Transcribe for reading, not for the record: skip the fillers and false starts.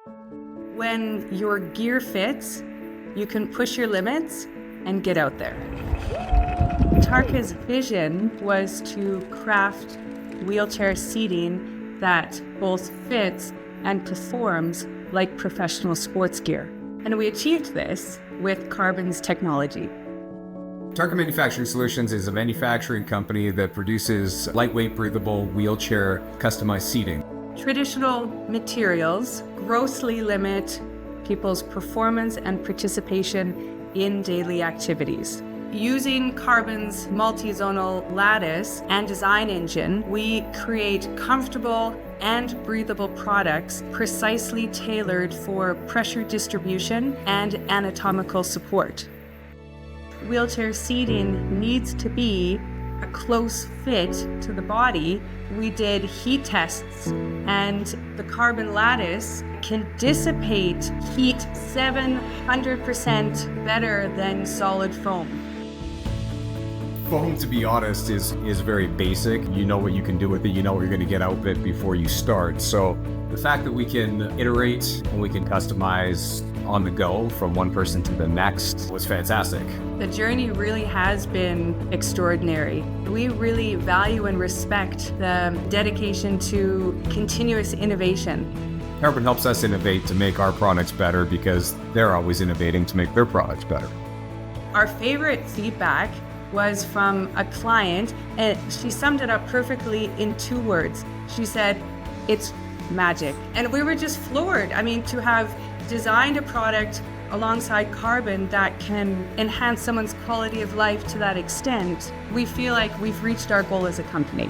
When your gear fits, you can push your limits and get out there. Tarkka's vision was to craft wheelchair seating that both fits and performs like professional sports gear. And we achieved this with Carbon's technology. Tarkka Manufacturing Solutions is a manufacturing company that produces lightweight, breathable, wheelchair customized seating. Traditional materials grossly limit people's performance and participation in daily activities. Using Carbon's multi-zonal lattice and design engine, we create comfortable and breathable products precisely tailored for pressure distribution and anatomical support. Wheelchair seating needs to be a close fit to the body. We did heat tests, and the Carbon lattice can dissipate heat 700% better than solid foam. Foam, to be honest, is very basic. You know what you can do with it, you know what you're going to get out of it before you start. So the fact that we can iterate and we can customize on the go from one person to the next was fantastic. The journey really has been extraordinary. We really value and respect the dedication to continuous innovation. Carbon helps us innovate to make our products better because they're always innovating to make their products better. Our favorite feedback was from a client, and she summed it up perfectly in 2 words. She said, "It's magic." And we were just floored. I mean, to have designed a product alongside Carbon that can enhance someone's quality of life to that extent, we feel like we've reached our goal as a company.